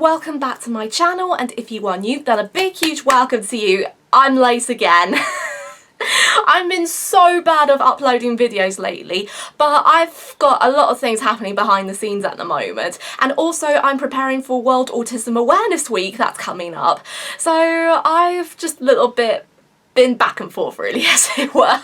and welcome back to my channel, and if you are new, then a big huge welcome to you. I'm late again. I've been so bad of uploading videos lately, but I've got a lot of things happening behind the scenes at the moment, and also I'm preparing for World Autism Awareness Week that's coming up, so I've just a little bit been back and forth really, as it were.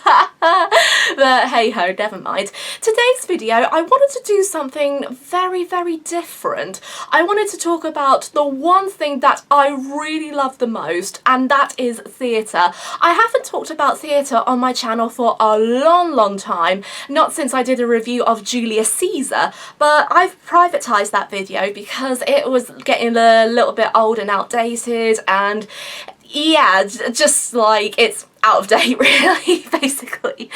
But hey ho, never mind. Today's video, I wanted to do something very different. I wanted to talk about the one thing that I really love the most, and that is theatre. I haven't talked about theatre on my channel for a long time, not since I did a review of Julius Caesar, but I've privatised that video because it was getting a little bit old and outdated, and yeah, just like it's out of date really, basically.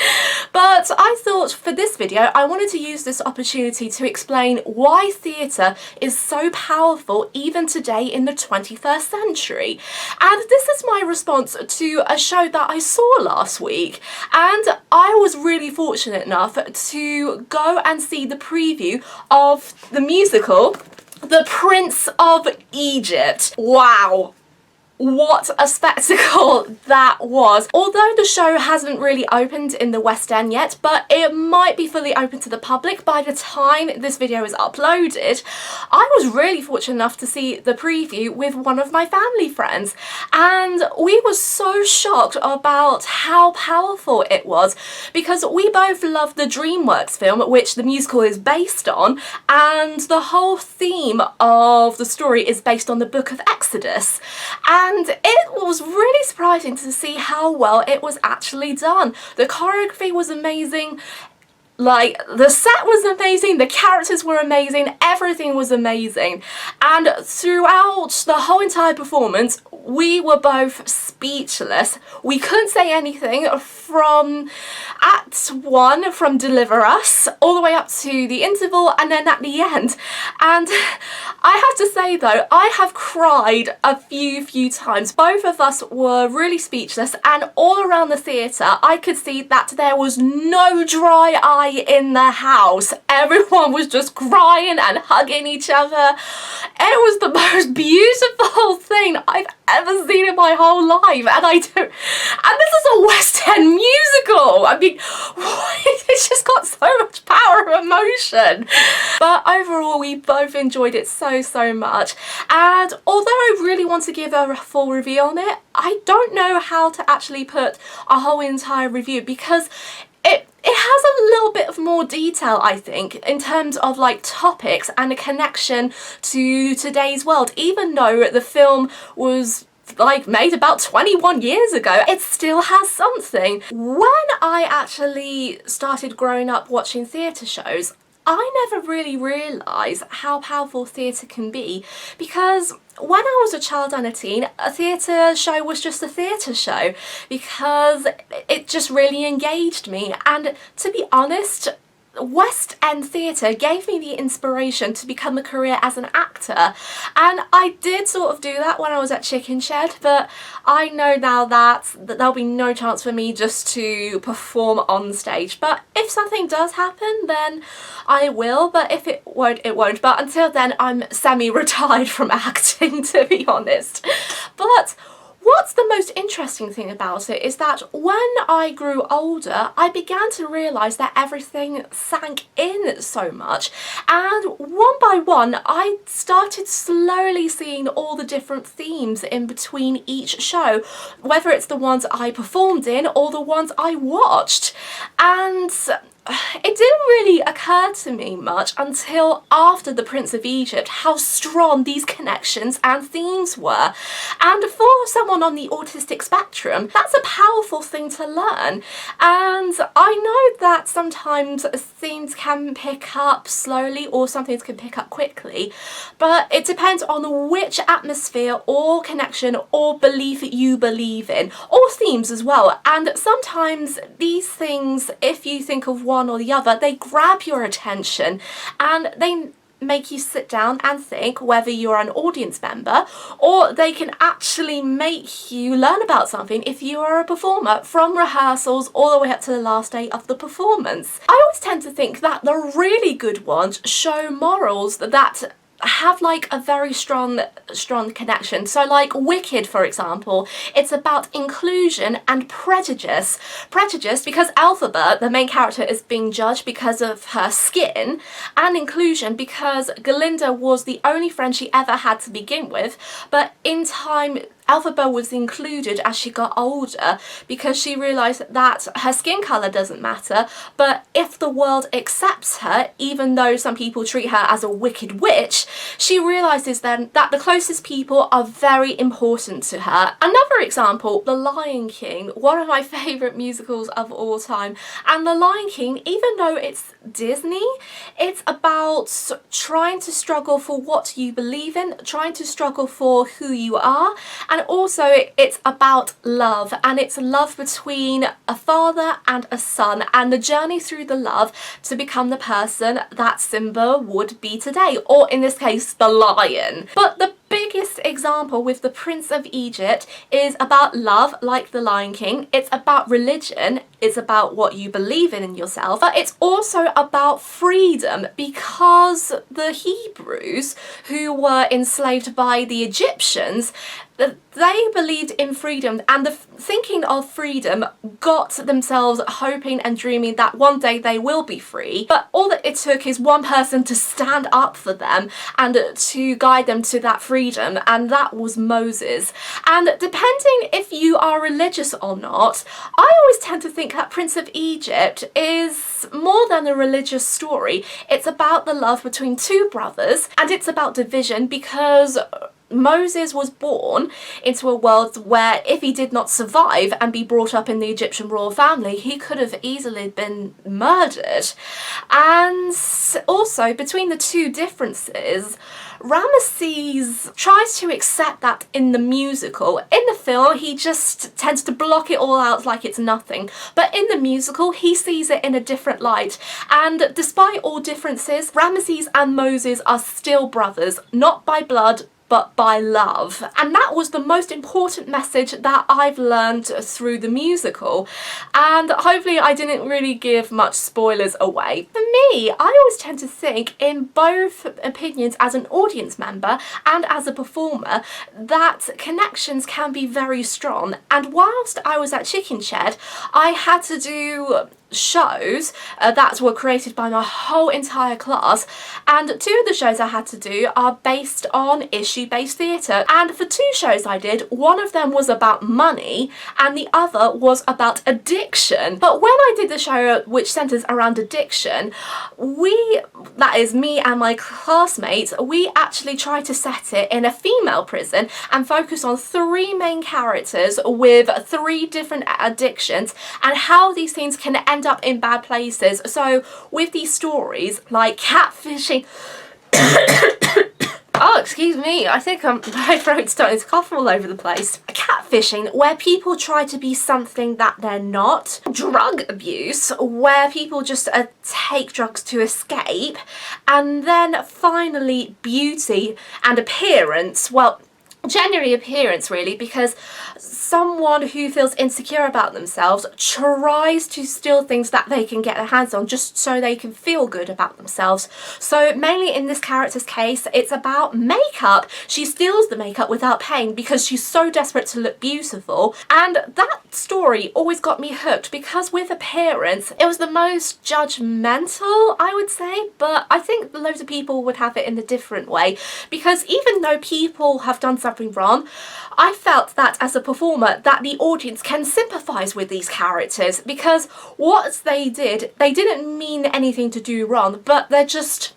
But I thought for this video I wanted to use this opportunity to explain why theatre is so powerful even today in the 21st century. And this is my response to a show that I saw last week, and I was really fortunate enough to go and see the preview of the musical The Prince of Egypt. Wow. What a spectacle that was. Although the show hasn't really opened in the West End yet, but it might be fully open to the public by the time this video is uploaded, I was really fortunate enough to see the preview with one of my family friends, and we were so shocked about how powerful it was, because we both love the Dreamworks film, which the musical is based on, and the whole theme of the story is based on the Book of Exodus. And it was really surprising to see how well it was actually done. The choreography was amazing, like the set was amazing, the characters were amazing, everything was amazing. And throughout the whole entire performance, we were both speechless. We couldn't say anything from Act 1, from Deliver Us, all the way up to the interval and then at the end. And I have to say though, I have cried a few times. Both of us were really speechless, and all around the theatre I could see that there was no dry eye in the house. Everyone was just crying and hugging each other. It was the most beautiful thing I've ever seen in my whole life, and this is a West End musical. I mean, it's just got so much power of emotion. But overall, we both enjoyed it so much, and although I really want to give a full review on it, I don't know how to actually put a whole entire review, because it has a little bit of more detail, I think, in terms of like topics and a connection to today's world. Even though the film was like made about 21 years ago, it still has something. When I actually started growing up watching theatre shows, I never really realised how powerful theatre can be, because when I was a child and a teen, a theatre show was just a theatre show, because it just really engaged me. And to be honest, West End theatre gave me the inspiration to become a career as an actor, and I did sort of do that when I was at Chicken Shed, but I know now that there'll be no chance for me just to perform on stage. But if something does happen, then I will, but if it won't, it won't. But until then, I'm semi-retired from acting, to be honest. But what's the most interesting thing about it is that when I grew older, I began to realise that everything sank in so much, and one by one I started slowly seeing all the different themes in between each show, whether it's the ones I performed in or the ones I watched. And it didn't really occur to me much until after The Prince of Egypt how strong these connections and themes were. And for someone on the autistic spectrum, that's a powerful thing to learn. And I know that sometimes themes can pick up slowly or some things can pick up quickly, but it depends on which atmosphere or connection or belief you believe in, or themes as well. And sometimes these things, if you think of one or the other, they grab your attention and they make you sit down and think, whether you're an audience member, or they can actually make you learn about something if you are a performer, from rehearsals all the way up to the last day of the performance. I always tend to think that the really good ones show morals that have like a very strong connection. So like Wicked, for example, it's about inclusion and prejudice. Prejudice because Elphaba, the main character, is being judged because of her skin, and inclusion because Galinda was the only friend she ever had to begin with, but in time Elphaba was included as she got older because she realised that her skin colour doesn't matter, but if the world accepts her, even though some people treat her as a wicked witch, she realises then that the closest people are very important to her. Another example, The Lion King, one of my favourite musicals of all time. And The Lion King, even though it's Disney, it's about trying to struggle for what you believe in, trying to struggle for who you are, and also it's about love, and it's love between a father and a son, and the journey through the love to become the person that Simba would be today, or in this case the lion. But the biggest example with The Prince of Egypt is about love, like The Lion King. It's about religion, it's about what you believe in yourself, but it's also about freedom, because the Hebrews, who were enslaved by the Egyptians, they believed in freedom, and the thinking of freedom got themselves hoping and dreaming that one day they will be free. But all that it took is one person to stand up for them and to guide them to that freedom, and that was Moses. And depending if you are religious or not, I always tend to think that Prince of Egypt is more than a religious story. It's about the love between two brothers, and it's about division, because Moses was born into a world where if he did not survive and be brought up in the Egyptian royal family, he could have easily been murdered. And also, between the two differences, Ramesses tries to accept that in the musical. In the film, he just tends to block it all out like it's nothing. But in the musical, he sees it in a different light. And despite all differences, Ramesses and Moses are still brothers, not by blood, but by love. And that was the most important message that I've learned through the musical. And hopefully I didn't really give much spoilers away. For me, I always tend to think, in both opinions as an audience member and as a performer, that connections can be very strong. And whilst I was at Chicken Shed, I had to do shows that were created by my whole entire class, and two of the shows I had to do are based on issue-based theatre. And for two shows I did, one of them was about money and the other was about addiction. But when I did the show which centres around addiction, that is me and my classmates, we actually tried to set it in a female prison and focus on three main characters with three different addictions and how these things can end up in bad places. So with these stories like catfishing, oh, excuse me, I think my throat's starting to cough all over the place. Catfishing, where people try to be something that they're not. Drug abuse, where people just take drugs to escape. And then finally, beauty and appearance. Well, generally appearance really, because someone who feels insecure about themselves tries to steal things that they can get their hands on just so they can feel good about themselves. So mainly in this character's case, it's about makeup. She steals the makeup without paying because she's so desperate to look beautiful. And that story always got me hooked, because with appearance, it was the most judgmental, I would say, but I think loads of people would have it in a different way, because even though people have done something wrong, I felt that as a performer that the audience can sympathise with these characters, because what they did, they didn't mean anything to do wrong, but they just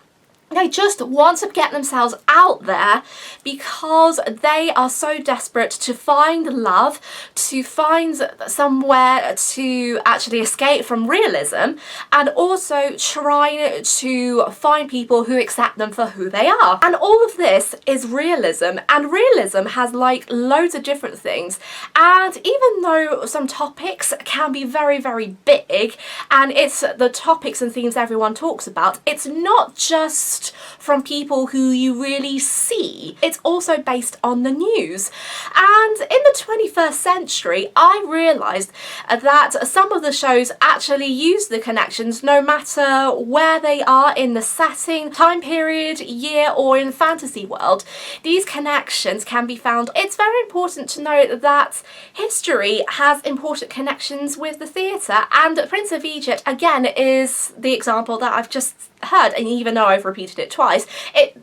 want to get themselves out there because they are so desperate to find love, to find somewhere to actually escape from realism, and also trying to find people who accept them for who they are. And all of this is realism, and realism has like loads of different things. And even though some topics can be very, very big, and it's the topics and themes everyone talks about, it's not just just from people who you really see. It's also based on the news. And in the 21st century, I realised that some of the shows actually use the connections no matter where they are in the setting, time period, year, or in fantasy world. These connections can be found. It's very important to note that history has important connections with the theatre, and Prince of Egypt again is the example that I've just heard, and even though I've repeated it twice,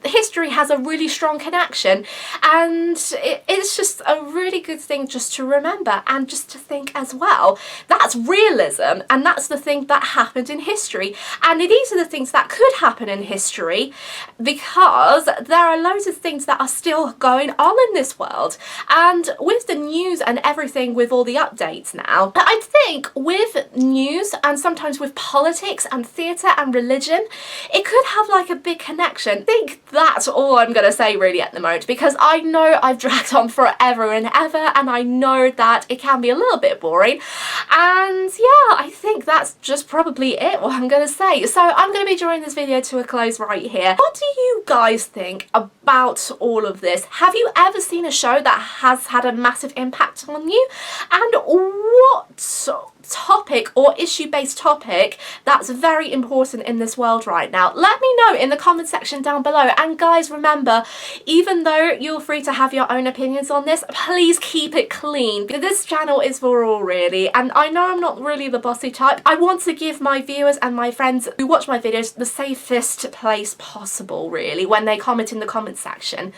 history has a really strong connection, and it's just a really good thing just to remember and just to think as well. That's realism, and that's the thing that happened in history, and these are the things that could happen in history, because there are loads of things that are still going on in this world. And with the news and everything, with all the updates now, I think with news and sometimes with politics and theatre and religion, it could have like a big connection. I think that's all I'm going to say really at the moment, because I know I've dragged on forever and ever, and I know that it can be a little bit boring. And yeah, I think that's just probably it, what I'm going to say. So I'm going to be drawing this video to a close right here. What do you guys think about all of this? Have you ever seen a show that has had a massive impact on you? And what topic or issue-based topic that's very important in this world right now? Let me know in the comment section down below. And guys, remember, even though you're free to have your own opinions on this, please keep it clean, because this channel is for all really, and I know I'm not really the bossy type. I want to give my viewers and my friends who watch my videos the safest place possible really when they comment in the comment section.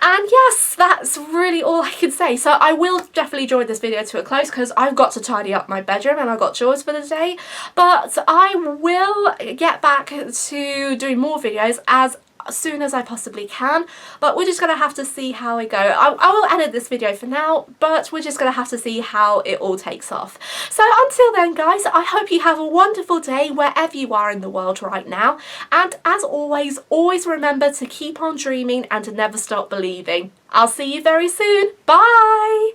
And yes, that's really all I can say. So I will definitely draw this video to a close, because I've got to tidy up my bedroom and I've got chores for the day. But I will get back to doing more videos as soon as I possibly can, but we're just gonna have to see how we go. I will edit this video for now, but we're just gonna have to see how it all takes off. So until then guys, I hope you have a wonderful day wherever you are in the world right now, and as always, always remember to keep on dreaming and to never stop believing. I'll see you very soon. Bye!